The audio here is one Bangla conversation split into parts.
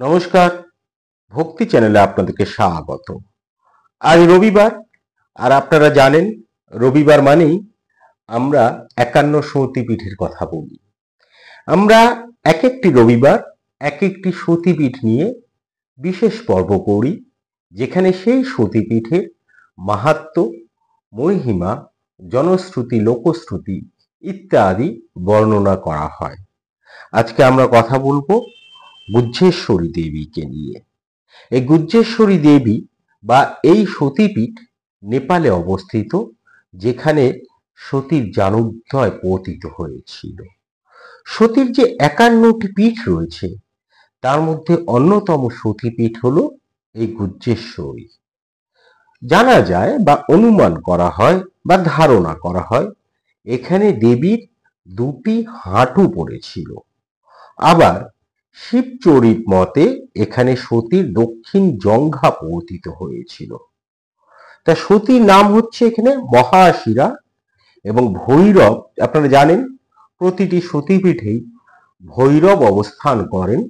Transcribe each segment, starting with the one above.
নমস্কার, ভক্তি চ্যানেলে আপনাদেরকে স্বাগত। আজ রবিবার, আর আপনারা জানেন রবিবার মানেই আমরা 51 সতীপীঠের কথা বলি। আমরা এক একটি রবিবার এক একটি সতীপীঠ নিয়ে বিশেষ পর্ব করি, যেখানে সেই সতীপীঠের মাহাত্ম্য, মহিমা, জনশ্রুতি, লোকশ্রুতি ইত্যাদি বর্ণনা করা হয়। আজকে আমরা কথা বলবো গুহ্যেশ্বরী দেবীকে নিয়ে। এই গুহ্যেশ্বরী দেবী বা এই সতীপীঠ নেপালে অবস্থিত, যেখানে সতীর জানুদ্বয় পতিত হয়েছিল। সতীর যে 51টি পীঠ রয়েছে, তার মধ্যে অন্যতম সতীপীঠ হলো এই গুহ্যেশ্বরী। জানা যায় বা অনুমান করা হয় বা ধারণা করা হয়, এখানে দেবীর দুটি হাঁটু পড়েছিল। আবার শিবচরিত মতে এখানে সতীর দক্ষিণ জঙ্ঘা পতিত হয়েছিল। তা সতীর নাম হচ্ছে এখানে মহাশিরা, এবং ভৈরব, আপনারা জানেন প্রতিটি সতীপীঠেই ভৈরব অবস্থান করেন,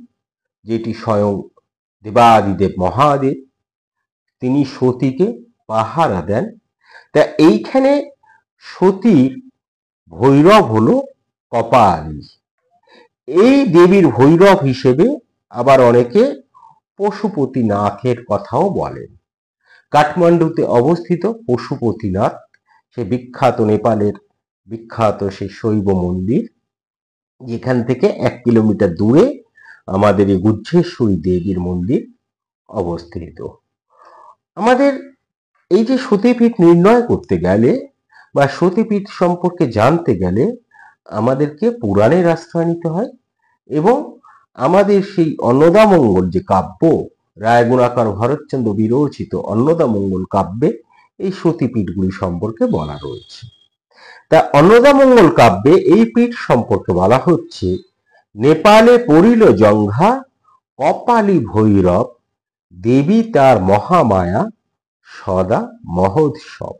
যেটি স্বয়ং দেবাদিদেব মহাদেব। তিনি সতীকে পাহারা দেন। তা এইখানে সতীর ভৈরব হলো কপালী। এই দেবীর ভৈরব হিসেবে আবার অনেকে পশুপতিনাথের কথাও বলেন। কাঠমান্ডুতে অবস্থিত পশুপতিনাথ, সে বিখ্যাত নেপালের বিখ্যাত সে শৈব মন্দির, যেখান থেকে 1 কিলোমিটার দূরে আমাদের এই গুহ্যেশ্বরী দেবীর মন্দির অবস্থিত। আমাদের এই যে সতীপীঠ নির্ণয় করতে গেলে বা সতীপীঠ সম্পর্কে জানতে গেলে আমাদেরকে পুরাণের আশ্রয় নিতে হয়, এবং আমাদের সেই অন্নদামঙ্গল যে কাব্য, রায়গুণাকর ভরতচন্দ্র বিরচিত অন্নদামঙ্গল কাব্যে এই সতীপীঠগুলি সম্পর্কে বলা রয়েছে। তা অন্নদামঙ্গল কাব্যে এই পীঠ সম্পর্কে বলা হচ্ছে, নেপালে পড়িল জঙ্ঘা কপালী ভৈরব, দেবী তার মহামায়া সদা মহোৎসব।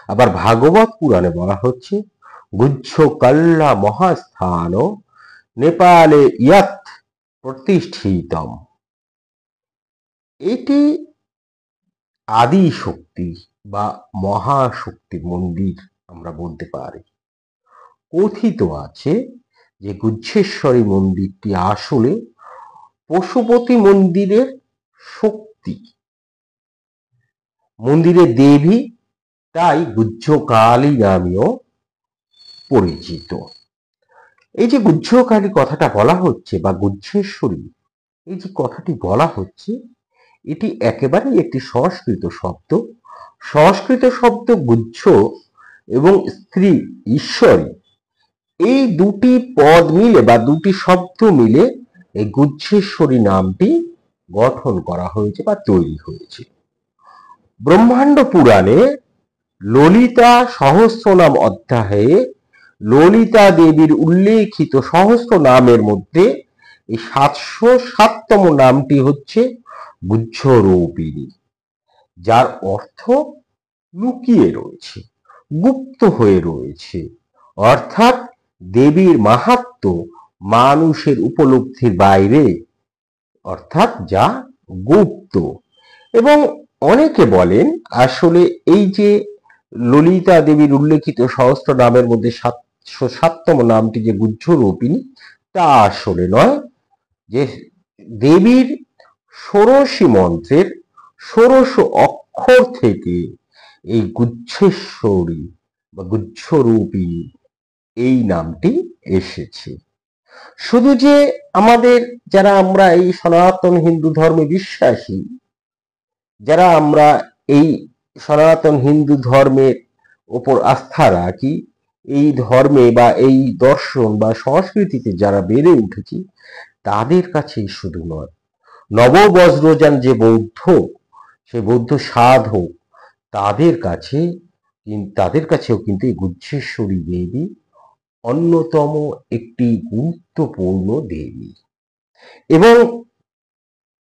আবার ভাগবত পুরাণে বলা হচ্ছে, গুহ্য কল্লা মহাস্থান নেপালে ইয়াত প্রতিষ্ঠিতম। এটি আদি শক্তি বা মহাশক্তির মন্দির আমরা বলতে পারি। কথিত আছে যে গুহ্যেশ্বরী মন্দিরটি আসলে পশুপতি মন্দিরের শক্তি, মন্দিরের দেবী, তাই গুহ্যকালী নামেও পরিচিত। এই যে গুহ্যকালী কথাটা বলা হচ্ছে বা গুহ্যেশ্বরী এই যে কথাটি বলা হচ্ছে, এটি একেবারেই একটি সংস্কৃত শব্দ। সংস্কৃত শব্দ গুহ্য এবং স্ত্রী ঈশ্বরী, এই দুটি পদ মিলে বা দুটি শব্দ মিলে এই গুহ্যেশ্বরী নামটি গঠন করা হয়েছে বা তৈরি হয়েছে। ব্রহ্মাণ্ড পুরাণে ললিতা সহস্রনাম অধ্যায়ে ললিতা দেবীর উল্লেখিত সহস্র নামের মধ্যে এই 707তম নামটি হচ্ছে গুহ্যরূপিণী, যার অর্থ লুকিয়ে রয়েছে, গুপ্ত হয়ে রয়েছে, অর্থাৎ দেবীর মাহাত্ম্য মানুষের উপলব্ধির বাইরে, অর্থাৎ যা গুপ্ত। এবং অনেকে বলেন আসলে এই যে ললিতা দেবীর উল্লেখিত সহস্র নামের মধ্যে 707তম নামটি যে গুহ্যরূপিণী, তা আসলে নয়, যে দেবীর ষোড়শী মন্ত্রের 16 অক্ষর থেকে এই গুহ্যেশ্বরী বা গুহ্যরূপিণী এই নামটি এসেছে। শুধু যে আমাদের যারা আমরা এই সনাতন হিন্দু ধর্মে বিশ্বাসী, যারা আমরা এই সনাতন হিন্দু ধর্মের উপর আস্থা রাখি, এই ধর্মে বা এই দর্শন বা সংস্কৃতিতে যারা বেড়ে উঠেছি, তাদের কাছেই শুধু নয়, নববজ্রযান যে বৌদ্ধ, সে বৌদ্ধ সাধক, তাদের কাছেও কিন্তু এই গুহ্যেশ্বরী দেবী অন্যতম একটি গুরুত্বপূর্ণ দেবী। এবং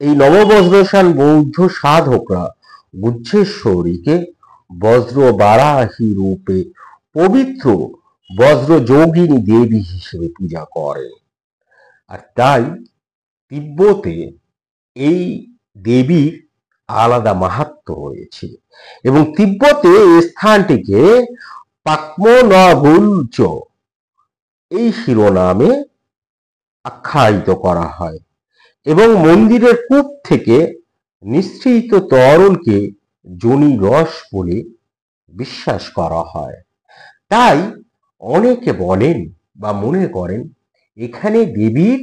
এই নববজ্রযান বৌদ্ধ সাধকরা গুহ্যেশ্বরীকে বজ্র বারাহী রূপে পবিত্র বজ্রযোগিনী দেবী হিসেবে পূজা করেন। আর তাই তিব্বতে এই দেবীর আলাদা মাহাত্ম্য রয়েছে এবং তিব্বতে এই স্থানটিকে পাকমনগুলচ এই শিরোনামে আখ্যায়িত করা হয় এবং মন্দিরের কূপ থেকে নিঃসৃত তরলকে যোনি রস বলে বিশ্বাস করা হয়। তাই অনেকে বলেন বা মনে করেন এখানে দেবীর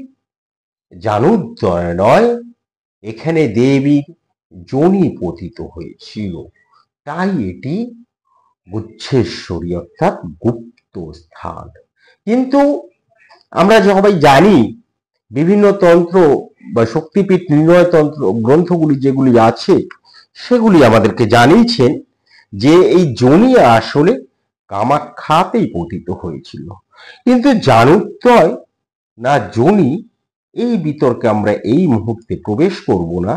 জানুদ্দয় নয়, এখানে দেবীর যোনি পতিত হয়েছিল, তাই এটি গুচ্ছেশ্বরী অর্থাৎ গুপ্ত স্থান। কিন্তু আমরা সবাই জানি বিভিন্ন তন্ত্র বা শক্তিপীঠ নির্ণয় তন্ত্র গ্রন্থগুলি যেগুলি আছে সেগুলি আমাদেরকে জানিয়েছেন যে এই যোনি আসলে কামাখ্যাতেই পতিত হয়েছিল। কিন্তু জানুদ্দয় না যোনি, এই বিতর্কে আমরা এই মুহূর্তে প্রবেশ করব না।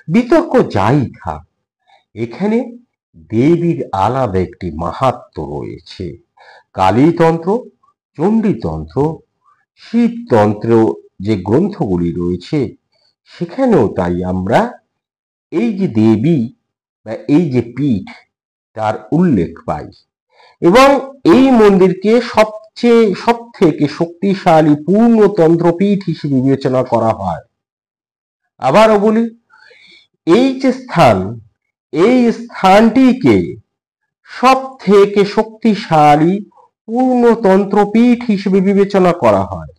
বিতর্ক যাই থাক, এখানে দেবীর আলাদা একটি মাহাত্ম্য রয়েছে। কালীতন্ত্র, চণ্ডীতন্ত্র, শিবতন্ত্র যে গ্রন্থগুলি রয়েছে সেখানেও তাই আমরা এই যে দেবী বা এই যে পীঠ তার উল্লেখ পাই এবং এই মন্দিরকে সব থেকে শক্তিশালী পূর্ণতন্ত্রপীঠ হিসেবে বিবেচনা করা হয়। আবারও বলি, এই যে স্থান, এই স্থানটিকে সব থেকে শক্তিশালী পূর্ণতন্ত্রপীঠ হিসেবে বিবেচনা করা হয়,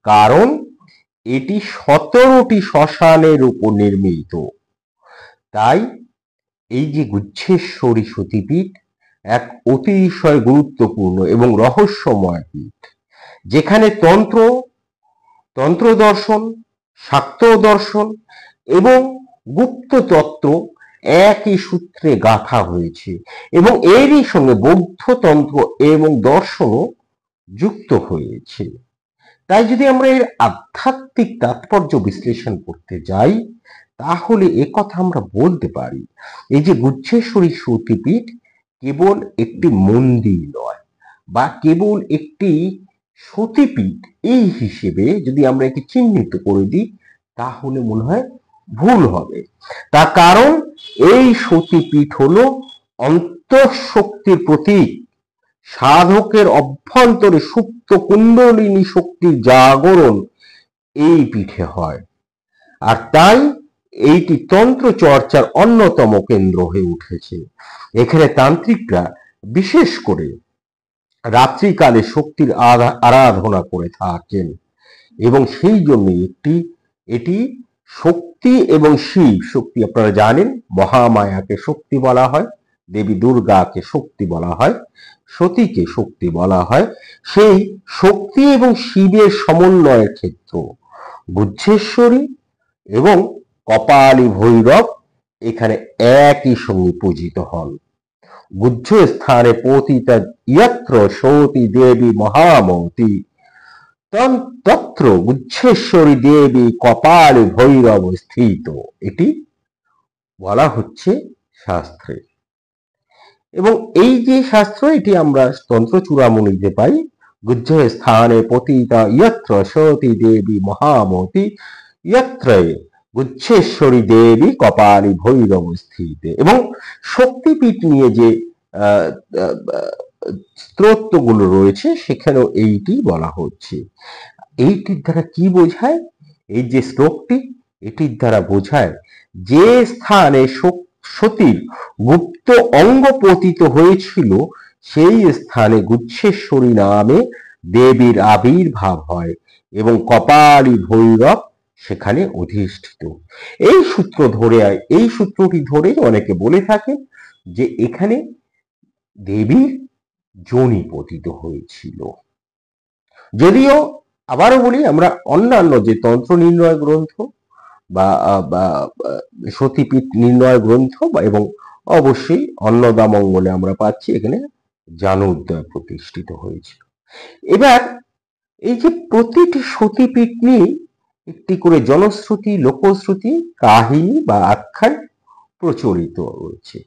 কারণ এটি 17টি শ্মশানের উপর নির্মিত। তাই এই যে গুচ্ছেশ্বরী সতীপীঠ এক অতিশয় গুরুত্বপূর্ণ এবং রহস্যময় পীঠ, যেখানে তন্ত্র দর্শন, শাক্ত দর্শন এবং গুপ্ত তত্ত্ব একই সূত্রে গাঁথা হয়েছে এবং এরই সঙ্গে বৌদ্ধ তন্ত্র এবং দর্শনও যুক্ত হয়েছে। তাই যদি আমরা এর আধ্যাত্মিক তাৎপর্য বিশ্লেষণ করতে যাই, তাহলে একথা আমরা বলতে পারি, এই যে গুচ্ছেশ্বরী সতীপীঠ কেবল একটি মন্দির নয় বা কেবল একটি সতীপীঠ এই হিসেবে যদি আমরা একে চিহ্নিত করে দিই তাহলে মনে হয় ভুল হবে। তার কারণ এই সতীপীঠ হলো অন্তঃশক্তির প্রতীক। সাধকের অভ্যন্তরে সুপ্ত কুণ্ডলিনী শক্তির জাগরণ এই পীঠে হয়, আর তাই এইটি তন্ত্র চর্চার অন্যতম কেন্দ্র হয়ে উঠেছে। এখানে তান্ত্রিকরা বিশেষ করে রাত্রিকালে শক্তির আরাধনা করে থাকেন এবং সেই জন্য এটি শক্তি এবং শিব শক্তি, আপনারা জানেন মহামায়াকে শক্তি বলা হয়, দেবী দুর্গাকে শক্তি বলা হয়, সতীকে শক্তি বলা হয়। সেই শক্তি এবং শিবের সমন্বয়ের ক্ষেত্র গুচ্ছেশ্বরী এবং কপালী ভৈরব এখানে একই সঙ্গে পূজিত হন। গুহ্য স্থানে পতিতা ইয়ত্র সতী দেবী মহামতি তত্র গুচ্ছেশ্বরী দেবী কপালী ভৈরব স্থিত, এটি বলা হচ্ছে শাস্ত্রে। এবং এই যে শাস্ত্র, এটি আমরা তন্ত্র চূড়ামণিতে পাই। গুহ্য স্থানে পতিতা ইয়ত্র সতী দেবী মহামতি ইয়ত্র গুচ্ছেশ্বরী দেবী কপালী ভৈরব স্থিত। এবং শক্তিপীঠ নিয়ে যে স্তোত্রগুলো রয়েছে সেখানেও এইটি বলা হচ্ছে। এইটির দ্বারা কি বোঝায়? এই যে শ্লোকটি, এটির দ্বারা বোঝায় যে স্থানে সতীর গুপ্ত অঙ্গ পতিত হয়েছিল সেই স্থানে গুচ্ছেশ্বরী নামে দেবীর আবির্ভাব হয় এবং কপালী ভৈরব সেখানে অধিষ্ঠিত। এই সূত্রটি ধরে অনেকে বলে থাকে যে এখানে দেবীর যোনি পতিত হয়েছিল। যদিও আবারও বলি, আমরা অন্যান্য যে তন্ত্র নির্ণয় গ্রন্থ বা সতীপীঠ নির্ণয় গ্রন্থ এবং অবশ্যই অন্নদামঙ্গলে আমরা পাচ্ছি এখানে জানুদ্দয় প্রতিষ্ঠিত হয়েছিল। এবার এই যে প্রতিটি সতীপীঠ নিয়ে একটি করে জনশ্রুতি, লোকশ্রুতি, কাহিনী বা আখ্যান প্রচলিত রয়েছে,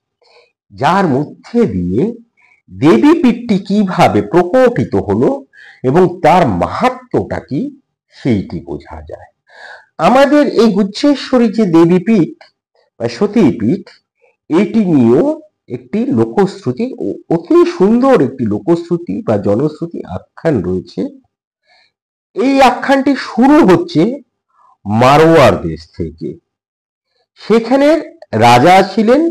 যার মধ্যে দিয়ে দেবীপীঠটি কিভাবে প্রকটিত হলো এবং তার মাহাত্ম্যটা কি সেইটি বোঝা যায়। আমাদের এই গুচ্ছেশ্বরী যে দেবীপীঠ বা সতীপীঠ, এটি নিয়েও একটি লোকশ্রুতি, অতি সুন্দর একটি লোকশ্রুতি বা জনশ্রুতি আখ্যান রয়েছে। এই আখ্যানটি শুরু হচ্ছে মারোয়ার দেশ থেকে। সেখানে রাজা ছিলেন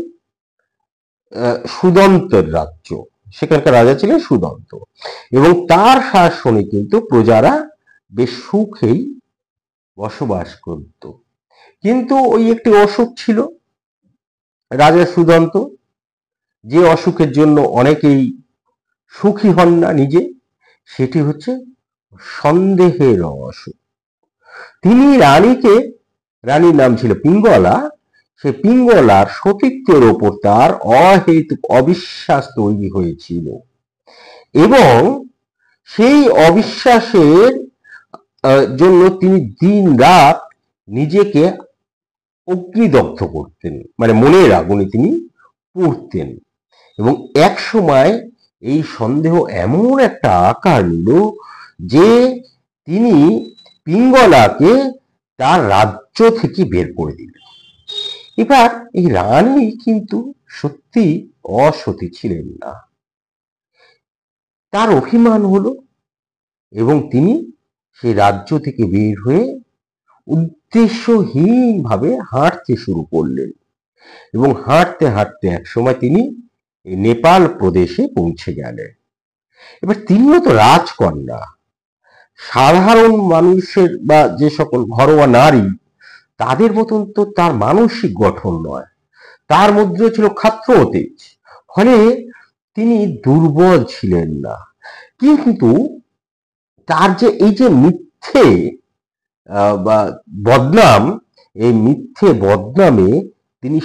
সুদন্তের রাজ্য, সেখানকার রাজা ছিলেন সুদন্ত, এবং তার শাসনে কিন্তু প্রজারা বেশ সুখেই বসবাস করত। কিন্তু ওই একটি অসুখ ছিল রাজা সুদন্ত, যে অসুখের জন্য অনেকেই সুখী হন না নিজে, সেটি হচ্ছে সন্দেহের অসুখ। তিনি রানীর নাম ছিল পিঙ্গলা, সে পিঙ্গলার সতীত্বের ওপর তার অহেতুক অবিশ্বাস তৈরি হয়েছিল, এবং সেই অবিশ্বাসের জন্য তিনি দিন রাত নিজেকে অগ্নিদগ্ধ করতেন, মানে মনের আগুনে তিনি পুড়তেন। এবং এক সময় এই সন্দেহ এমন একটা আকার নিল যে তিনি পিঙ্গলাকে তার রাজ্য থেকে বের করে দিলেন। এবার এই রানী কিন্তু সত্যি অসতী ছিলেন না, তার অভিমান হলো, এবং তিনি সেই রাজ্য থেকে বের হয়ে উদ্দেশ্যহীন ভাবে হাঁটতে শুরু করলেন, এবং হাঁটতে হাঁটতে একসময় তিনি নেপাল প্রদেশে পৌঁছে গেলেন। এবার তিনিও তো রাজকন্যা, সাধারণ মানুষের বা যে সকল ঘরোয়া নারী তাদের মতন তো তার মানসিক গঠন নয়, তার মধ্যে ছিল ক্ষাত্র তেজ, ফলে তিনি দুর্বল ছিলেন না। কিন্তু তার যে এই যে মিথ্যে বা বদনাম, এই মিথ্যে বদনামে তিনি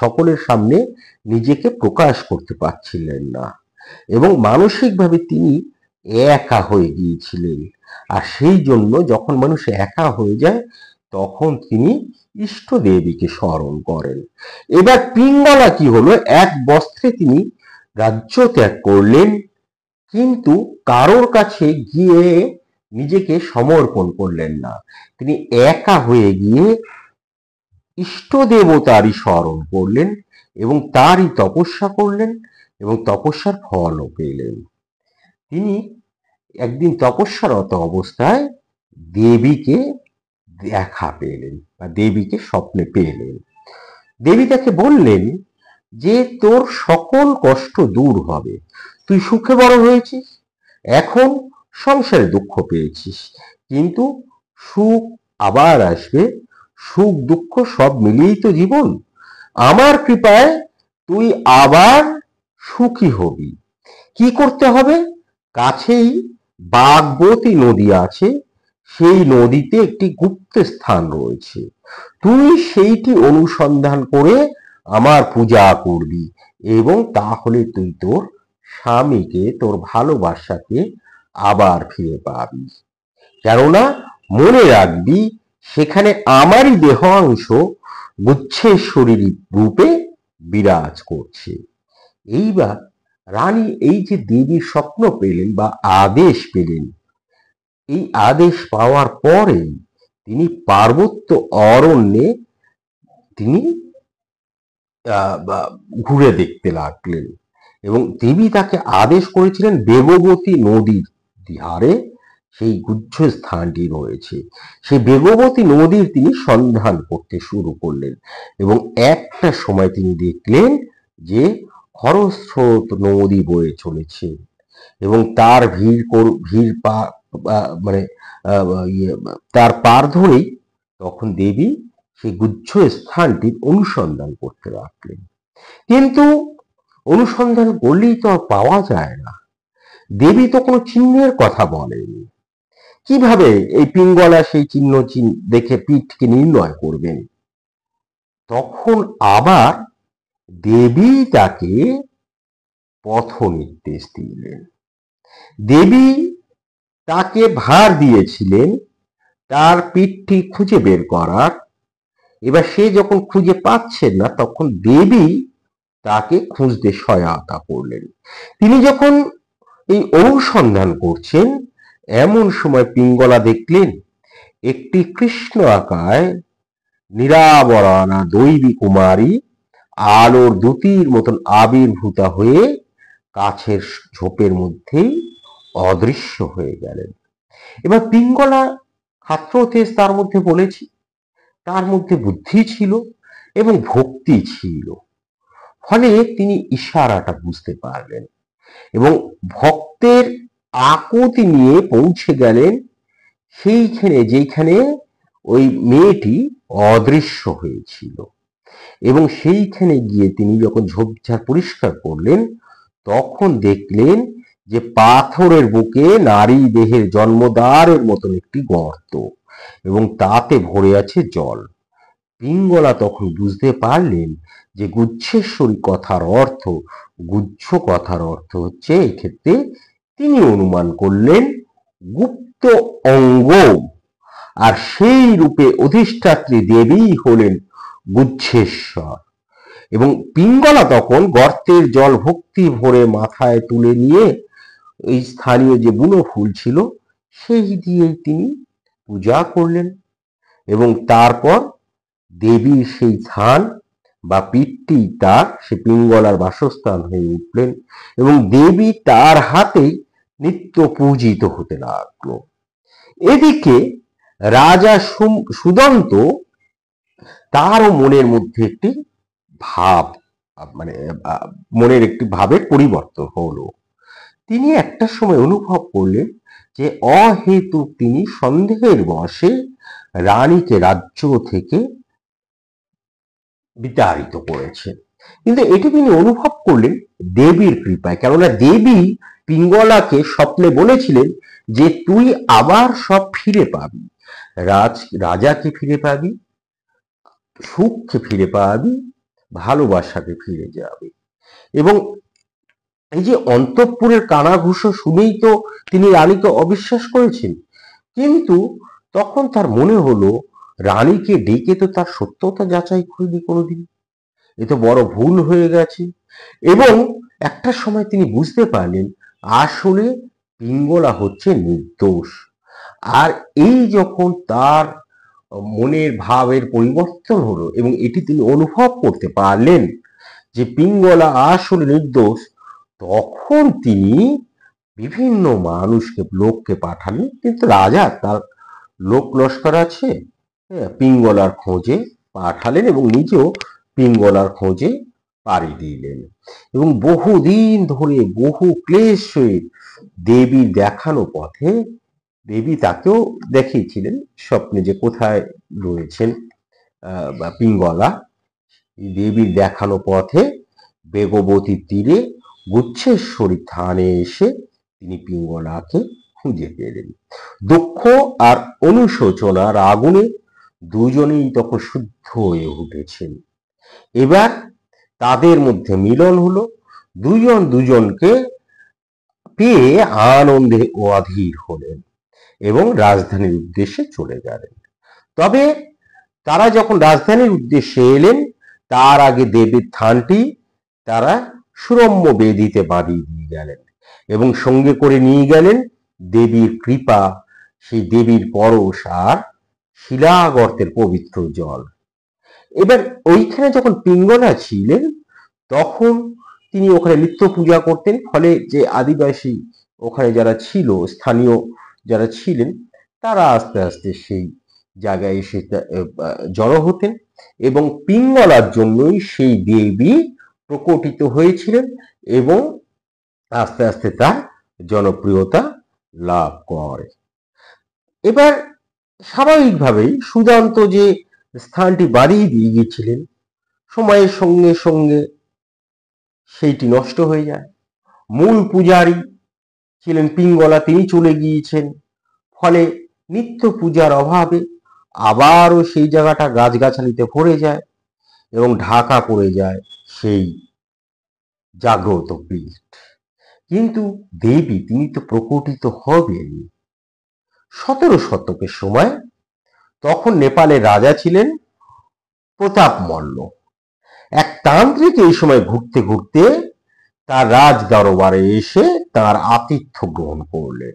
সকলের সামনে নিজেকে প্রকাশ করতে পারছিলেন না, এবং মানসিকভাবে তিনি একা হয়ে গিয়েছিলেন। আর সেই জন্য যখন মানুষ একা হয়ে যায় তখন তিনি ইষ্ট দেবীকে স্মরণ করেন। এবার পিঙ্গলা কি হলো, এক বস্ত্রে তিনি রাজ্য ত্যাগ করলেন, কিন্তু কারোর কাছে গিয়ে নিজেকে সমর্পণ করলেন না। তিনি একা হয়ে গিয়ে ইষ্ট দেবতারই স্মরণ করলেন এবং তারই তপস্যা করলেন, এবং তপস্যার ফলও পেলেন। তিনি একদিন তপস্যারত অবস্থায় দেবীকে দেখা পেলেন বা দেবীকে স্বপ্নে পেলেন। দেবী তাকে বললেন যে তোর সকল কষ্ট দূর হবে, তুই সুখে বড় হয়েছিস, এখন সংসারে দুঃখ পেয়েছিস, কিন্তু সুখ আবার আসবে, সুখ দুঃখ সব মিলিয়েই তো জীবন, আমার কৃপায় তুই আবার সুখী হবি। কি করতে হবে, কাছেই বাগবতী নদী আছে, সেই নদীতে একটি গুপ্ত স্থান রয়েছে, তুই সেইটি অনুসন্ধান করে আমার পূজা করবি, এবং তাহলে তুই তোর স্বামীকে, তোর ভালোবাসাকে আবার ফিরে পাবি। কেননা মনে রাখবি সেখানে আমারই দেহ অংশ গুচ্ছেশ্বরীর রূপে বিরাজ করছে। এইবার রানী এই যে দেবীর স্বপ্ন পেলেন বা আদেশ পেলেন, এই আদেশ পাওয়ার পরে তিনি পার্বত্য অরণ্যে তিনি ঘুরে দেখতে লাগলেন, এবং দেবী তাকে আদেশ করেছিলেন বেগবতী নদীর ধারে সেই গুহ্য স্থানটি রয়েছে, সেই বেগবতী নদীর তিনি সন্ধান করতে শুরু করলেন, এবং একটা সময় তিনি দেখলেন যে খরস্রোত নদী বয়ে চলেছে, এবং তার মানে তার পার ধরেই তখন দেবী সেই গুহ্য স্থানটির অনুসন্ধান করতে লাগলেন। কিন্তু অনুসন্ধান করলেই তো আর পাওয়া যায় না, দেবী তো কোনো চিহ্নের কথা বলেনি, কিভাবে এই পিঙ্গলা সেই চিহ্ন দেখে পিঠকে নির্ণয় করবেন? তখন আবার দেবী তাকে পথ নির্দেশ দিলেন। দেবী তাকে ভার দিয়েছিলেন তার পিঠটি খুঁজে বের করার। এবার সে যখন খুঁজে পাচ্ছেন না, তখন দেবী তাকে খুঁজতে সহায়তা করলেন। তিনি যখন এই অনুসন্ধান করছেন, এমন সময় পিঙ্গলা দেখলেন একটি কৃষ্ণ আকায় নিরাবরণা দৈবী কুমারী আলোর দ্যুতির মতন আবির্ভূতা হয়ে কাছের ঝোপের মধ্যেই অদৃশ্য হয়ে গেলেন। এবার পিঙ্গলা ক্ষাত্রতেজ তার মধ্যে বলেছি, তার মধ্যে বুদ্ধি ছিল এবং ভক্তি ছিল, ফলে তিনি ইশারাটা বুঝতে পারলেন এবং ভক্তের আকুতি নিয়ে পৌঁছে গেলেন সেইখানে যেখানে ওই মেয়েটি অদৃশ্য হয়েছিল। এবং সেইখানে গিয়ে তিনি যখন ঝোপঝাড় পরিষ্কার করলেন, তখন দেখলেন যে পাথরের বুকে নারী দেহের জন্মদ্বারের মতন একটি গর্ত এবং তাতে ভরে আছে জল। পিঙ্গলা তখন বুঝতে পারলেন যে গুচ্ছেশ্বরী কথার অর্থ, গুচ্ছ কথার অর্থ হচ্ছে এক্ষেত্রে তিনি অনুমান করলেন গুপ্ত অঙ্গ, আর সেই রূপে অধিষ্ঠাত্রী দেবী হলেন গুচ্ছেশ্বর। এবং পিঙ্গলা তখন গর্তের জল ভক্তি ভরে মাথায় তুলে নিয়ে ওই স্থানীয় যে বুনো ফুল ছিল সেই দিয়ে তিনি পূজা করলেন এবং তারপর দেবীর সেই স্থান বা পীঠটি তার সে পিঙ্গলার বাসস্থান হয়ে উঠলেন এবং দেবী তার হাতেই নিত্য পূজিত হতে লাগলো। এদিকে রাজা সুদন্ত, তারও মনের মধ্যে একটি ভাব, মানে মনের একটি ভাবের পরিবর্তন হলো। তিনি একটা সময় অনুভব করলেন যে অহেতুক তিনি সন্দেহের বশে রানীকে রাজ্য থেকে বিতাড়িত করেছেন, কিন্তু এটি তিনি অনুভব করলেন দেবীর কৃপায়। কেননা দেবী পিঙ্গলাকে স্বপ্নে বলেছিলেন যে তুই আবার সব ফিরে পাবি, রাজাকে ফিরে পাবি, সুখকে ফিরে পাবি, ভালোবাসাকে ফিরে যাবে। এবং এই যে অন্তঃপুরের কানাঘুষো শুনেই তো তিনি রানীকে অবিশ্বাস করেছেন, কিন্তু তখন তার মনে হলো রানীকে ডেকে তো তার সত্যতা যাচাই করিনি কোনোদিন, এ তো বড় ভুল হয়ে গেছে। এবং একটা সময় তিনি বুঝতে পারলেন আসলে পিঙ্গলা হচ্ছে নির্দোষ। আর এই যখন তার মনের ভাবের পরিবর্তন হলো এবং এটি তিনি অনুভব করতে পারলেন যে পিঙ্গলা আসলে নির্দোষ, তখন তিনি বিভিন্ন লোককে পাঠালেন, কিন্তু রাজা তার লোক লস্কর আছে, পিঙ্গলার খোঁজে পাঠালেন এবং নিজেও পিঙ্গলার খোঁজে পাড়ি দিলেন। এবং বহুদিন ধরে বহু ক্লেশ হয়ে দেবীর দেখানো পথে, দেবী তাকেও দেখিয়েছিলেন স্বপ্নে যে কোথায় রয়েছেন বা পিঙ্গলা, দেবীর দেখানো পথে বেগবতীর তীরে গুচ্ছেশ্বরী থানে এসে তিনি পিঙ্গলাকে খুঁজে পেলেন। দুঃখ আর অনুশোচনার আগুনে দুজনেই তখন শুদ্ধ হয়ে উঠেছেন। এবার তাদের মধ্যে মিলন হলো, দুজন দুজনকে পেয়ে আনন্দে অধীর হলেন এবং রাজধানীর উদ্দেশ্যে চলে গেলেন। তবে তারা যখন রাজধানীর উদ্দেশ্যে এলেন, তার আগে দেবীর থানটি তারা সুরম্য বেদিতে বাঁধিয়ে দিয়ে গেলেন এবং সঙ্গে করে নিয়ে গেলেন দেবীর কৃপা, সেই দেবীর পরশ আর শিলাগর্তের পবিত্র জল। এবার ওইখানে যখন পিঙ্গলা ছিলেন তখন তিনি ওখানে নিত্য পূজা করতেন, ফলে যে আদিবাসী ওখানে যারা ছিল, স্থানীয় যারা ছিলেন, তারা আস্তে আস্তে সেই জায়গায় এসে জড়ো হতেন এবং পিঙ্গলার জন্যই সেই দেবী প্রকটিত হয়েছিলেন এবং আস্তে আস্তে তার জনপ্রিয়তা লাভ করে। এবার স্বাভাবিকভাবেই সুদান্ত যে স্থানটি বাড়িয়ে দিয়ে গিয়েছিলেন, সময়ের সঙ্গে সঙ্গে সেইটি নষ্ট হয়ে যায়। মূল পূজারী ছিলেন পিঙ্গলা, তিনি চলে গিয়েছেন, ফলে নিত্য পূজার অভাবে আবারও সেই জায়গাটা গাছগাছালিতে ভরে যায় এবং ঢাকা পড়ে যায় সেই জাগ্রত পীঠ। কিন্তু দেবী তিনি তো প্রকটিত হবেন 17 শতকের সময়। তখন নেপালের রাজা ছিলেন প্রতাপ মল্ল। এক তান্ত্রিক এই সময় ঘুরতে ঘুরতে তার রাজ দরবারে এসে তার আতিথ্য গ্রহণ করলেন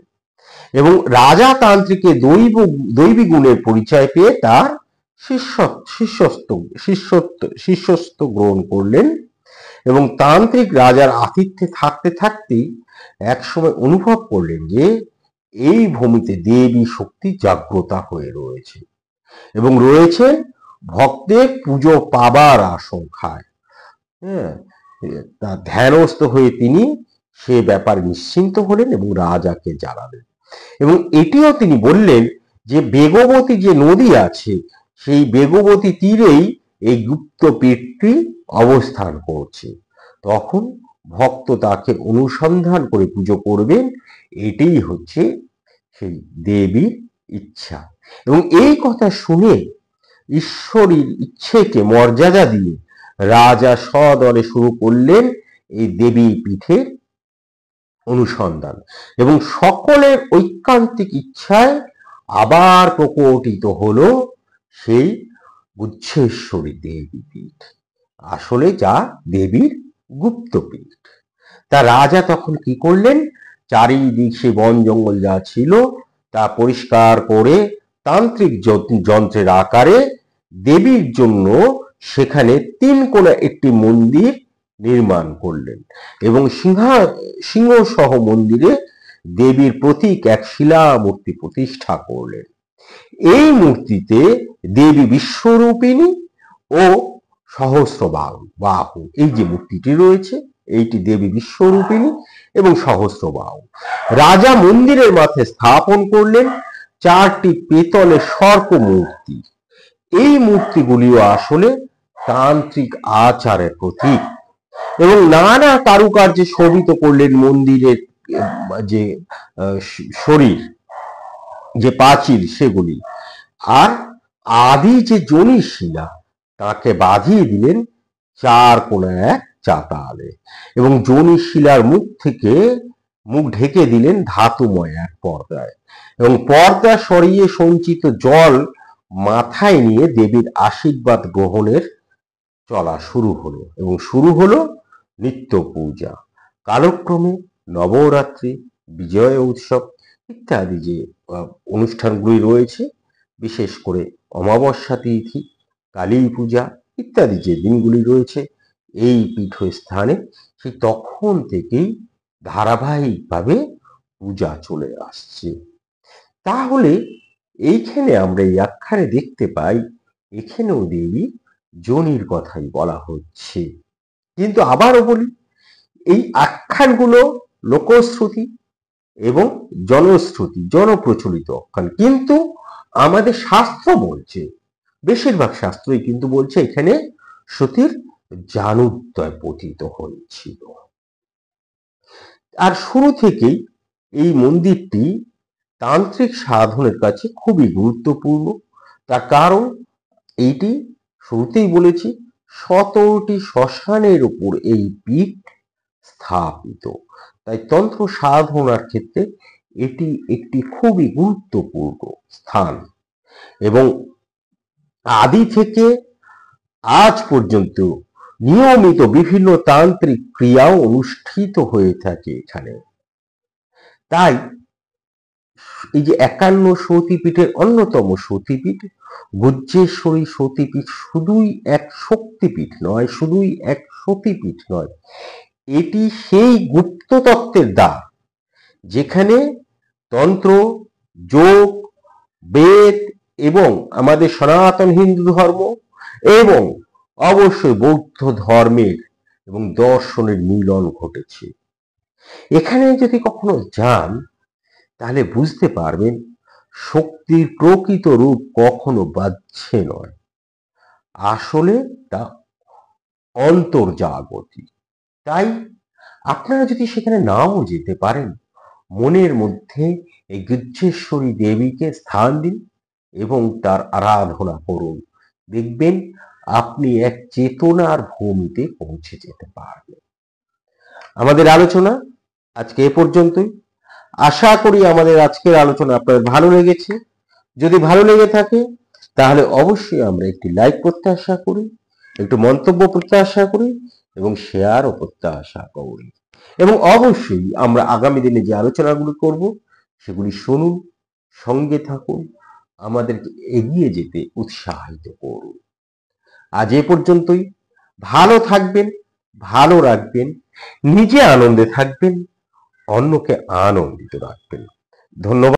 এবং রাজা তান্ত্রিকের দৈবী গুণের পরিচয় পেয়ে তার শিষ্যত্ব গ্রহণ করলেন এবং তান্ত্রিক রাজার আতিথ্যে থাকতে থাকতেই একসময় অনুভব করলেন যে এই ভূমিতে দেবী শক্তি জাগ্রতা হয়ে রয়েছে এবং রয়েছে ভক্তের পুজো পাবার আশঙ্কায়। হ্যাঁ, তা ধ্যানস্থ হয়ে তিনি সে ব্যাপারে নিশ্চিন্ত হলেন এবং রাজাকে জানালেন এবং এটিও তিনি বললেন যে বেগবতী যে নদী আছে সেই বেগবতী তীরেই এই গুপ্তপীঠটি অবস্থান করছে। তখন ভক্ত তাকে অনুসন্ধান করে পুজো করবেন, এটাই হচ্ছে সেই দেবীর ইচ্ছা। এবং এই কথা শুনে ঈশ্বরের ইচ্ছেকে মর্যাদা দিয়ে রাজা সদলে শুরু করলেন এই দেবী পীঠের অনুসন্ধান এবং সকলের ঐকান্তিক ইচ্ছায় আবার প্রকটিত হলো সেই গুচ্ছেশ্বরী দেবী পীঠ, আসলে যা দেবীর গুপ্তপীঠ। তা রাজা তখন কি করলেন, চারিদিক সে বন জঙ্গল যা ছিল তা পরিষ্কার করে তান্ত্রিক যন্ত্রের আকারে দেবীর জন্য সেখানে 3 কোণা একটি মন্দির নির্মাণ করলেন এবং সিংহ সহ মন্দিরে দেবীর প্রতীক এক শিলা মূর্তি প্রতিষ্ঠা করলেন। এই মূর্তিতে দেবী বিশ্বরূপিণী ও সহস্র বাহু, এই যে মূর্তিটি রয়েছে এইটি দেবী বিশ্বরূপিণী এবং সহস্র বাহু। রাজা মন্দিরের মাথায় স্থাপন করলেন 4টি পেতলের সর্প মূর্তি। এই মূর্তিগুলিও আসলে তান্ত্রিক আচারের প্রতীক এবং নানা কারুকার্যে শোভিত করলেন মন্দিরের যে শরীর, যে প্রাচীর সেগুলি। আর আদি যে যোনি শিলা তাকে বাঁধিয়ে দিলেন 4 কোণা এক চাতালে এবং যোনি শিলার মুখ ঢেকে দিলেন ধাতুময় এক পর্দায় এবং পর্দা সরিয়ে সঞ্চিত জল মাথায় নিয়ে দেবীর আশীর্বাদ গ্রহণের চলা শুরু হলো এবং শুরু হলো নিত্য পূজা। কালক্রমে নবরাত্রি, বিজয় উৎসব ইত্যাদি যে অনুষ্ঠানগুলি রয়েছে, বিশেষ করে অমাবস্যা তিথি, কালী পূজা ইত্যাদি যে দিনগুলি রয়েছে এই পীঠস্থানে সেই তখন থেকেই ধারাবাহিকভাবে পূজা চলে আসছে। তাহলে এইখানে আমরা এই আখ্যানে দেখতে পাই এখানেও দেবী যোনির কথাই বলা হচ্ছে। কিন্তু আবারও বলি, এই আখ্যানগুলো লোকশ্রুতি এবং জনশ্রুতি, জনপ্রচলিত আখ্যান, কিন্তু আমাদের শাস্ত্র বলছে, বেশিরভাগ শাস্ত্রই কিন্তু বলছে এখানে সতীর জানুদ্বয় পতিত হয়েছিল। আর শুরু থেকেই এই মন্দিরটি তান্ত্রিক সাধনের কাছে খুবই গুরুত্বপূর্ণ। তার কারণ এইটি শুরুতেই বলেছি 17টি শ্মশানের উপর এই পীঠ স্থাপিত, তাই তন্ত্র সাধনার ক্ষেত্রে এটি একটি খুবই গুরুত্বপূর্ণ স্থান এবং আদি থেকে আজ পর্যন্ত নিয়মিত বিভিন্ন তান্ত্রিক ক্রিয়াও অনুষ্ঠিত হয়ে থাকে এখানে। তাই এই যে 51 সতীপীঠের অন্যতম সতীপীঠ গুজ্জেশ্বরী সতীপীঠ শুধুই এক শক্তিপীঠ নয়, শুধুই এক সতীপীঠ নয়, এটি সেই গুপ্ত তত্ত্বের দ্বার যেখানে তন্ত্র, যোগ, বেদ এবং আমাদের সনাতন হিন্দু ধর্ম এবং অবশ্যই বৌদ্ধ ধর্মের এবং দর্শনের মিলন ঘটেছে। এখানে যদি কখনো যান তাহলে বুঝতে পারবেন শক্তির প্রকৃত রূপ কখনো বাহ্যে নয়, আসলে তা অন্তর্জাগতিক। তাই আপনারা যদি সেখানে নাও যেতে পারেন, মনের মধ্যে এই গুজ্জেশ্বরী দেবীকে স্থান দিন এবং তার আরাধনা করুন, দেখবেন আপনি এক চেতনার ভূমিতে পৌঁছে যেতে পারবেন। আমাদের আলোচনা আজকে এ পর্যন্তই। আশা করি আমাদের আজকের আলোচনা আপনাদের ভালো লেগেছে। যদি ভালো লেগে থাকে তাহলে অবশ্যই আমরা একটি লাইক প্রত্যাশা করি, একটু মন্তব্য প্রত্যাশা করি এবং শেয়ারও প্রত্যাশা করি এবং অবশ্যই আমরা আগামী দিনে যে আলোচনাগুলো করব সেগুলি শুনুন, সঙ্গে থাকুন, আমাদেরকে এগিয়ে যেতে উৎসাহিত করুন। আজ এ পর্যন্তই। ভালো থাকবেন, ভালো রাখবেন, নিজে আনন্দে থাকবেন, অন্যকে আনন্দিত রাখবেন। ধন্যবাদ।